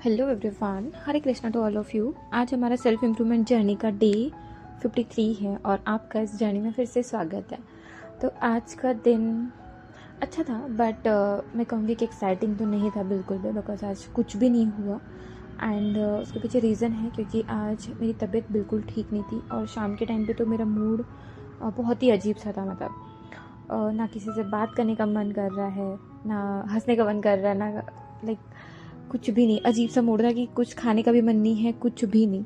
Hello everyone, Hare Krishna to all of you. आज हमारा self improvement journey का डे 53 है और आपका इस जर्नी में फिर से स्वागत है। तो आज का दिन अच्छा था, बट मैं कहूँगी कि एक्साइटिंग तो नहीं था बिल्कुल भी, बिकॉज आज कुछ भी नहीं हुआ। एंड उसके पीछे रीज़न है क्योंकि आज मेरी तबीयत बिल्कुल ठीक नहीं थी और शाम के टाइम पे तो मेरा मूड बहुत ही अजीब सा था। मतलब ना किसी से बात करने का मन कर रहा है, ना हंसने का मन कर रहा है, ना लाइक कुछ भी नहीं। अजीब सा मूड था कि कुछ खाने का भी मन नहीं है, कुछ भी नहीं।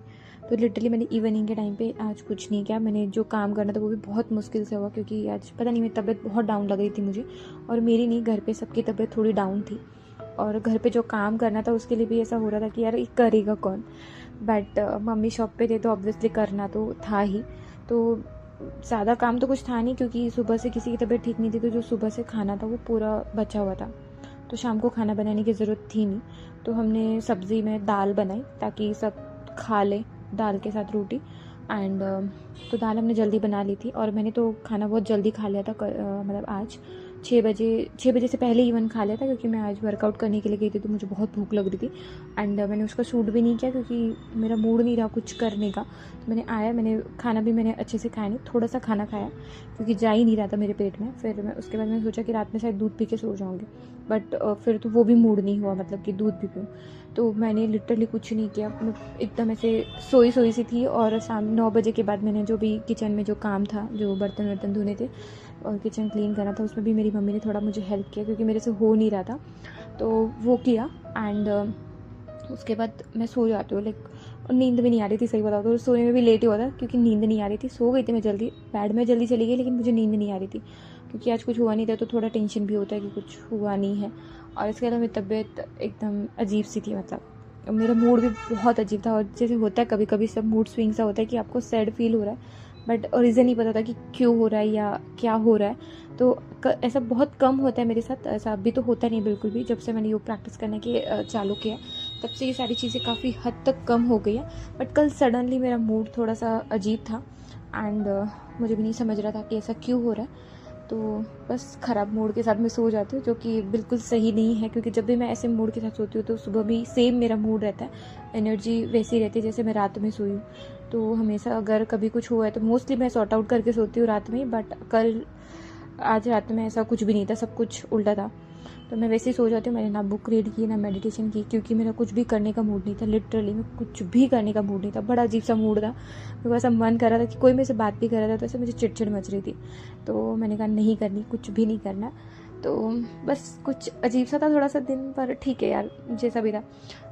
तो लिटरली मैंने इवनिंग के टाइम पे आज कुछ नहीं किया। मैंने जो काम करना था वो भी बहुत मुश्किल से हुआ क्योंकि आज पता नहीं मेरी तबीयत बहुत डाउन लग रही थी मुझे, और मेरी नहीं, घर पे सबकी तबीयत थोड़ी डाउन थी। और घर पे जो काम करना था उसके लिए भी ऐसा हो रहा था कि यार ये करेगा कौन। बट मम्मी शॉप पे थे तो ऑब्वियसली करना तो था ही। तो ज़्यादा काम तो कुछ था नहीं क्योंकि सुबह से किसी की तबीयत ठीक नहीं थी, तो जो सुबह से खाना था वो पूरा बचा हुआ था। तो शाम को खाना बनाने की ज़रूरत थी नहीं, तो हमने सब्ज़ी में दाल बनाई ताकि सब खा लें दाल के साथ रोटी। एंड तो दाल हमने जल्दी बना ली थी और मैंने तो खाना बहुत जल्दी खा लिया था। मतलब आज 6 बजे से पहले इवन खा लिया था क्योंकि मैं आज वर्कआउट करने के लिए गई थी तो मुझे बहुत भूख लग रही थी। एंड मैंने उसका शूट भी नहीं किया क्योंकि मेरा मूड नहीं रहा कुछ करने का। तो मैंने खाना भी मैंने अच्छे से खाया नहीं, थोड़ा सा खाना खाया क्योंकि जा ही नहीं रहा था मेरे पेट में। फिर उसके बाद मैंने सोचा कि रात में शायद दूध पी के सो जाऊँगी, बट फिर तो वो भी मूड नहीं हुआ, मतलब कि दूध भी पीऊँ। तो मैंने लिटरली कुछ नहीं किया, मैं एकदम ऐसे सोई सी थी। और शाम 9 बजे के बाद मैंने जो भी किचन में जो काम था, जो बर्तन वर्तन धोने थे और किचन क्लीन करना था, उसमें भी मेरी मम्मी ने थोड़ा मुझे हेल्प किया क्योंकि मेरे से हो नहीं रहा था, तो वो किया। एंड उसके बाद मैं सो जाती हूँ लाइक, और नींद भी नहीं आ रही थी, सही बताओ तो सोने में भी लेट ही हुआ था क्योंकि नींद नहीं आ रही थी। सो गई थी मैं जल्दी, बेड में जल्दी चली गई, लेकिन मुझे नींद नहीं आ रही थी क्योंकि आज कुछ हुआ नहीं था तो थोड़ा टेंशन भी होता है कि कुछ हुआ नहीं है। और इसके अलावा मेरी तबीयत एकदम अजीब सी थी, मतलब मेरा मूड भी बहुत अजीब था। और जैसे होता है कभी कभी सब मूड स्विंग सा होता है कि आपको सैड फील हो रहा है, बट रीज़न नहीं पता था कि क्यों हो रहा है या क्या हो रहा है। तो ऐसा बहुत कम होता है मेरे साथ, ऐसा अभी तो होता नहीं बिल्कुल भी। जब से मैंने योग प्रैक्टिस करने के चालू किया तब से ये सारी चीज़ें काफ़ी हद तक कम हो गई है। बट कल सडनली मेरा मूड थोड़ा सा अजीब था एंड मुझे भी नहीं समझ रहा था कि ऐसा क्यों हो रहा है। तो बस ख़राब मूड के साथ मैं सो जाती हूँ, जो कि बिल्कुल सही नहीं है क्योंकि जब भी मैं ऐसे मूड के साथ सोती हूँ तो सुबह भी सेम मेरा मूड रहता है, एनर्जी वैसी रहती है जैसे मैं रात में सोई हूँ। तो हमेशा अगर कभी कुछ हुआ है तो मोस्टली मैं सॉर्ट आउट करके सोती हूँ रात में, बट आज रात में ऐसा कुछ भी नहीं था, सब कुछ उल्टा था। तो मैं वैसे ही सो जाती हूँ। मैंने ना बुक रीड की ना मेडिटेशन की क्योंकि मेरा कुछ भी करने का मूड नहीं था। लिटरली मैं कुछ भी करने का मूड नहीं था, बड़ा अजीब सा मूड था। मेरे को ऐसा मन कर रहा था कि कोई मेरे से बात भी कर रहा था तो ऐसे मुझे चिड़चिड़ मच रही थी। तो मैंने कहा नहीं करनी, कुछ भी नहीं करना। तो बस कुछ अजीब सा था थोड़ा सा दिन, पर ठीक है यार, जैसा भी था।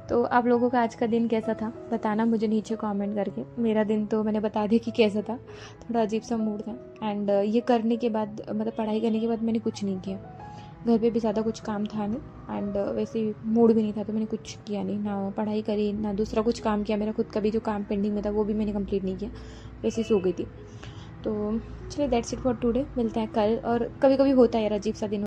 तो आप लोगों का आज का दिन कैसा था बताना मुझे नीचे कमेंट करके। मेरा दिन तो मैंने बता दिया कि कैसा था, थोड़ा अजीब सा मूड था। एंड ये करने के बाद, मतलब पढ़ाई करने के बाद मैंने कुछ नहीं किया। घर पे भी ज़्यादा कुछ काम था नहीं एंड वैसे मूड भी नहीं था तो मैंने कुछ किया नहीं, ना पढ़ाई करी ना दूसरा कुछ काम किया। मेरा खुद का भी जो काम पेंडिंग में था वो भी मैंने कंप्लीट नहीं किया, वैसे ही सो गई थी। तो चलिए, दैट्स इट फॉर टुडे। मिलते हैं कल। और कभी कभी होता है यार अजीब सा दिन।